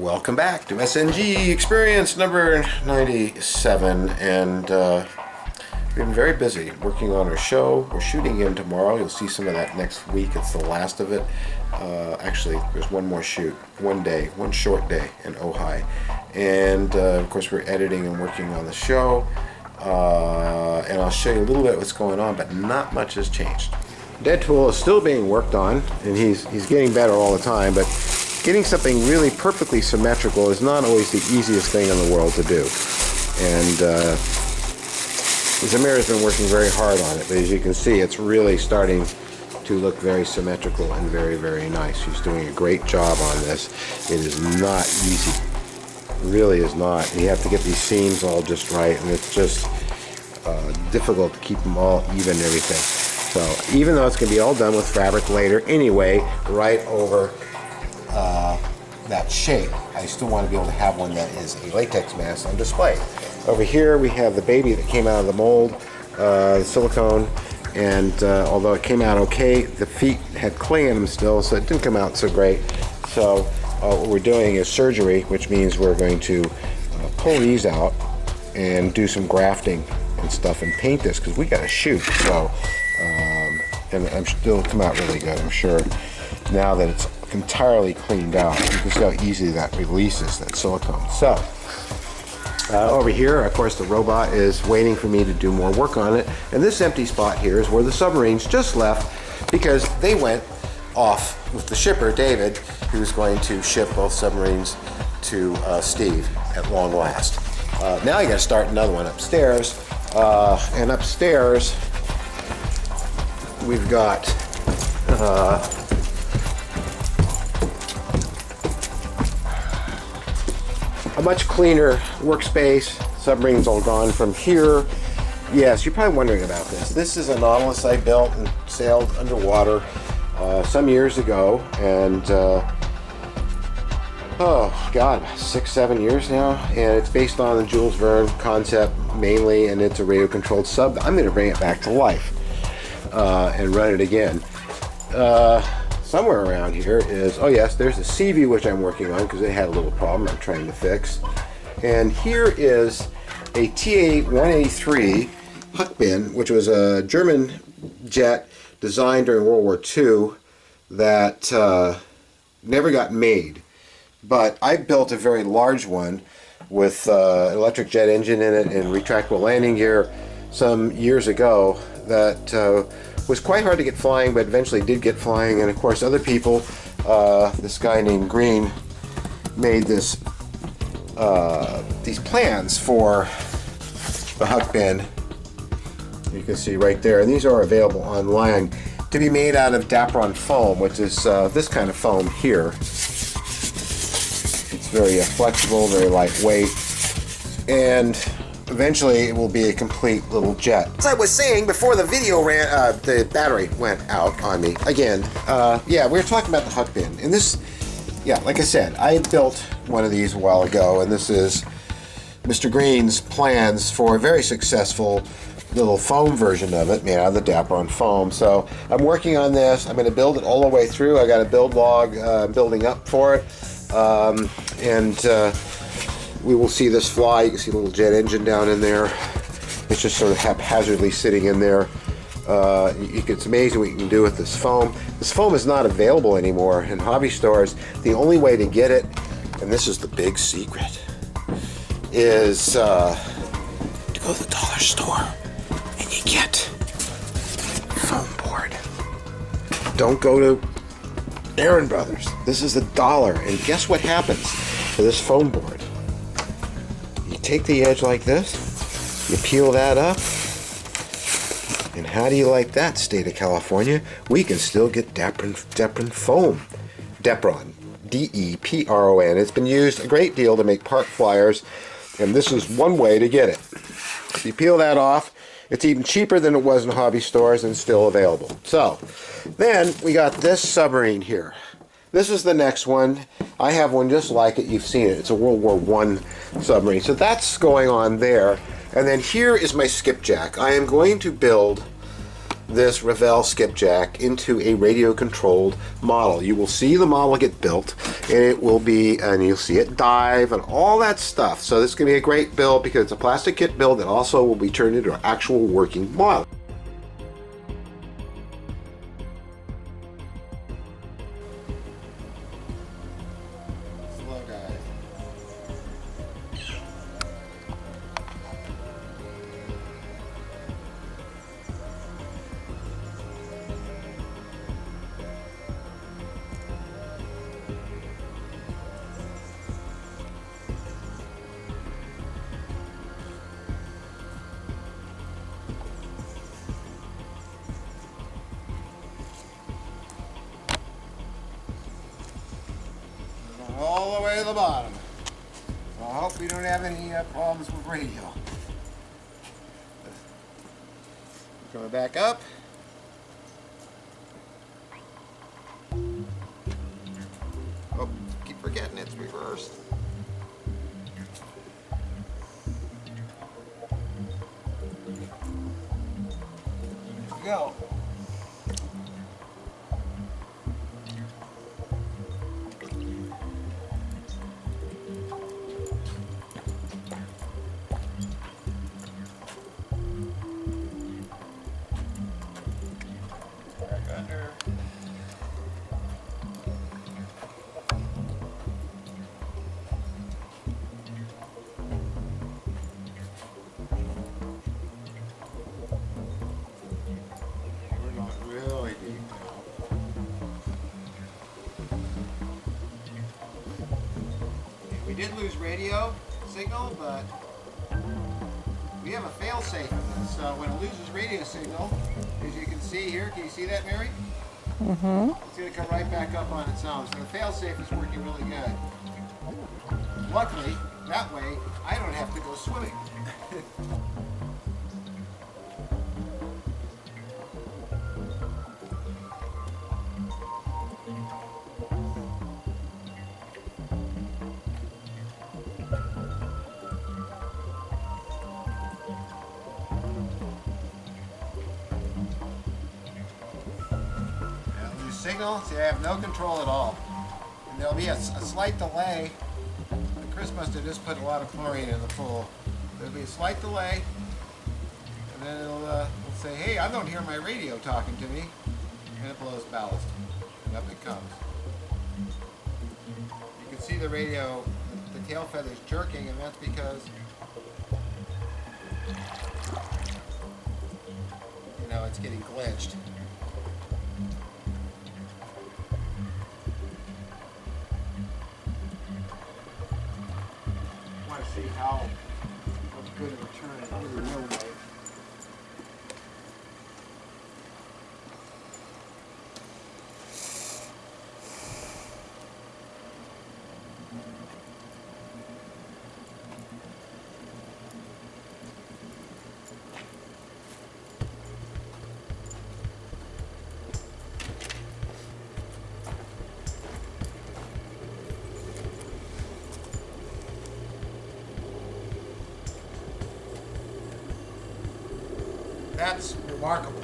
Welcome back to SNG Experience number 97, and we've been very busy working on our show. We're shooting in tomorrow. You'll see some of that next week. It's the last of it. Actually, there's one more shoot, one short day in Ojai. And of course, we're editing and working on the show. And I'll show you a little bit what's going on, but not much has changed. Dead tool is still being worked on, and he's getting better all the time, but getting something really perfectly symmetrical is not always the easiest thing in the world to do. And Zamir's been working very hard on it, but as you can see, it's really starting to look very symmetrical and very, very nice. He's doing a great job on this. It is not easy. It really is not. You have to get these seams all just right, and it's just difficult to keep them all even and everything. So even though it's going to be all done with fabric later anyway, right over that shape, I still want to be able to have one that is a latex mask on display. Over here we have the baby that came out of the mold, the silicone, and although it came out okay, the feet had clay in them still, so it didn't come out so great. So what we're doing is surgery, which means we're going to pull these out and do some grafting and stuff and paint this, because we got to shoot. So and I'm still come out really good, I'm sure, now that it's entirely cleaned out. You can see how easy that releases, that silicone. So over here, of course, the robot is waiting for me to do more work on it, and this empty spot here is where the submarines just left, because they went off with the shipper, David, who's going to ship both submarines to Steve at long last. Now you got to start another one upstairs, and upstairs we've got a much cleaner workspace. Submarines all gone from here. Yes, you're probably wondering about this. This is a Nautilus I built and sailed underwater some years ago, and oh god, 6-7 years now, and it's based on the Jules Verne concept mainly, and it's a radio controlled sub. I'm going to bring it back to life and run it again. Somewhere around here is, oh yes, there's the sea view, which I'm working on because they had a little problem I'm trying to fix. And here is a TA-183 Huck bin, which was a German jet designed during World War II that never got made. But I built a very large one with an electric jet engine in it and retractable landing gear some years ago that was quite hard to get flying, but eventually did get flying. And of course other people, this guy named Green made this these plans for the Huck bin. You can see right there, and these are available online, to be made out of Dapron foam, which is this kind of foam here. It's very flexible, very lightweight, and eventually it will be a complete little jet. As I was saying before the video ran, the battery went out on me again. Yeah, we were talking about the Huck bin, and this, yeah, like I said, I built one of these a while ago, and this is Mr. Green's plans for a very successful little foam version of it made out of the Dapron foam. So I'm working on this. I'm going to build it all the way through. I got a build log building up for it, and we will see this fly. You can see a little jet engine down in there. It's just sort of haphazardly sitting in there. It's amazing what you can do with this foam. This foam is not available anymore in hobby stores. The only way to get it, and this is the big secret, is to go to the dollar store and you get foam board. Don't go to Aaron Brothers. This is $1, and guess what happens to this foam board? You take the edge like this, you peel that up, and how do you like that, state of California? We can still get Dapron foam. Dapron, D-E-P-R-O-N. It's been used a great deal to make park flyers, and this is one way to get it. You peel that off. It's even cheaper than it was in hobby stores and still available. So then we got this submarine here. This is the next one. I have one just like it. You've seen it. It's a World War I submarine. So that's going on there. And then here is my skipjack. I am going to build this Revell skipjack into a radio-controlled model. You will see the model get built, and it will be, and you'll see it dive and all that stuff. So this is going to be a great build because it's a plastic kit build that also will be turned into an actual working model. Slow dive. All the way to the bottom. So I hope we don't have any problems with radio. Coming back up. Oh, keep forgetting it's reversed. There we go. Under. We're not really deep now. We did lose radio signal, but we have a fail-safe in this. So when it loses radio signal, as you can see here, can you see that, Mary? Mm-hmm. It's going to come right back up on its own. So the fail-safe is working really good. Luckily, that way, I don't have to go swimming. Signal, see I have no control at all. And there'll be a slight delay. Chris must have just put a lot of chlorine in the pool. There'll be a slight delay, and then it'll say, hey, I don't hear my radio talking to me, and it blows ballast. And up it comes. You can see the radio, the tail feathers jerking, and that's because it's getting glitched. See how good a return it is in no way. That's remarkable.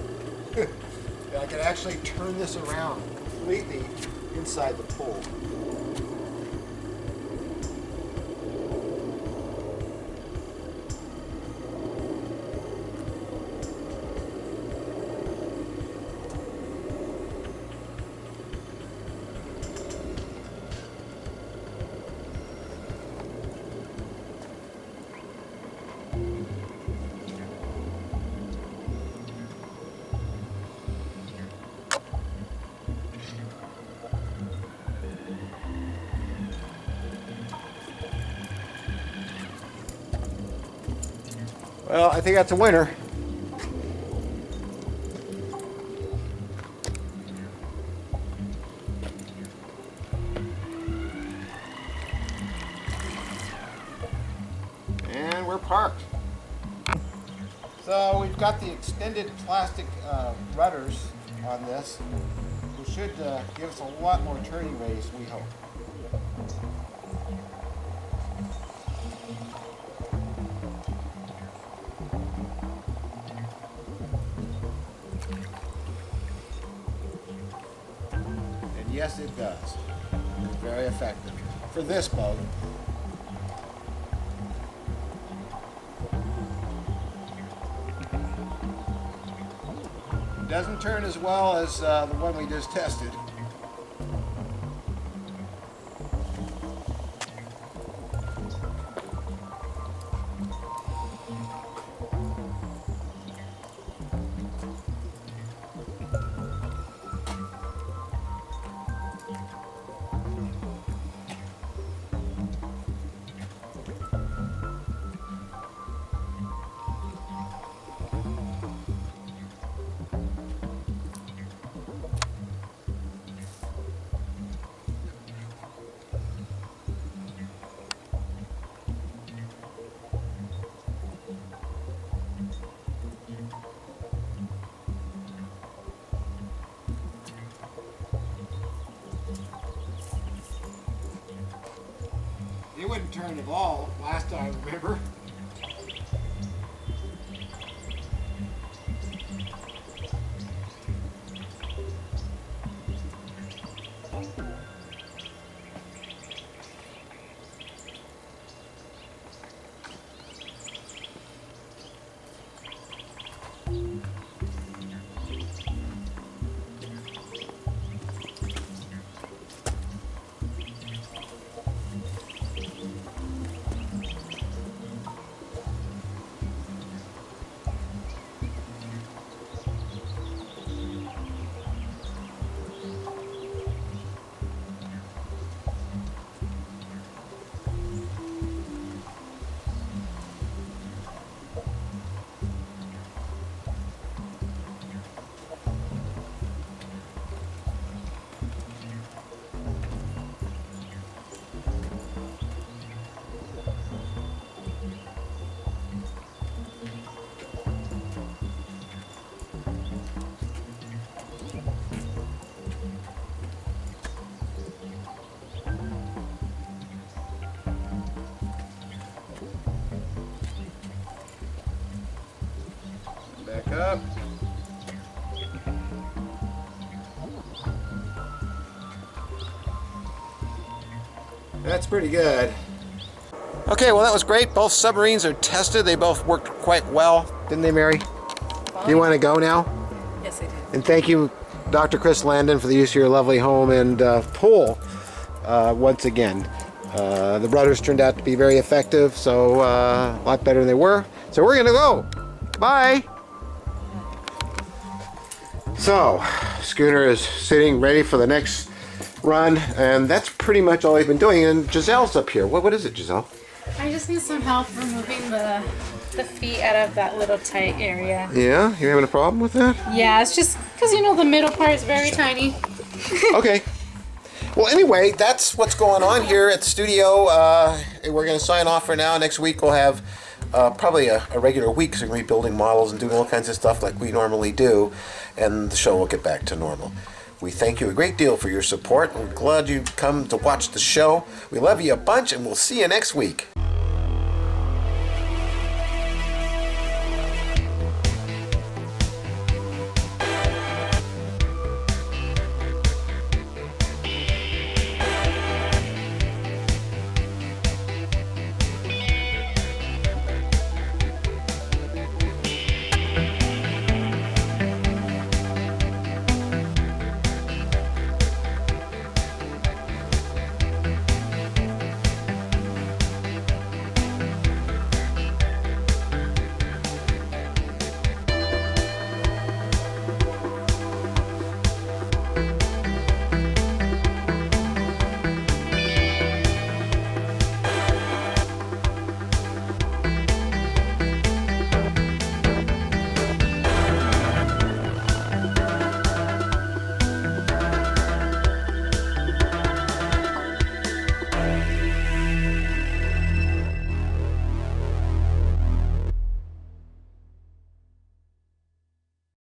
I can actually turn this around completely inside the pool. Well, I think that's a winner. And we're parked. So we've got the extended plastic rudders on this, which should give us a lot more turning radius, we hope. yes, it does. It's very effective for this boat. It doesn't turn as well as the one we just tested. It wouldn't turn at all last time, remember? Back up. That's pretty good. Okay, well that was great. Both submarines are tested. They both worked quite well, didn't they, Mary? Do you want to go now? Yes, I do. And thank you, Dr. Chris Landon, for the use of your lovely home and pool once again. The rudders turned out to be very effective, so a lot better than they were. So we're gonna go. Bye. So, schooner is sitting ready for the next run, and that's pretty much all he's been doing. And Giselle's up here. What is it, Giselle? I just need some help removing the feet out of that little tight area. Yeah? You're having a problem with that? Yeah, it's just because, you know, the middle part is very tiny. Okay. Well, anyway, that's what's going on here at the studio. We're going to sign off for now. Next week we'll have probably a regular week, because we're going to be building models and doing all kinds of stuff like we normally do, and the show will get back to normal. We thank you a great deal for your support. We're glad you come to watch the show. We love you a bunch, and we'll see you next week.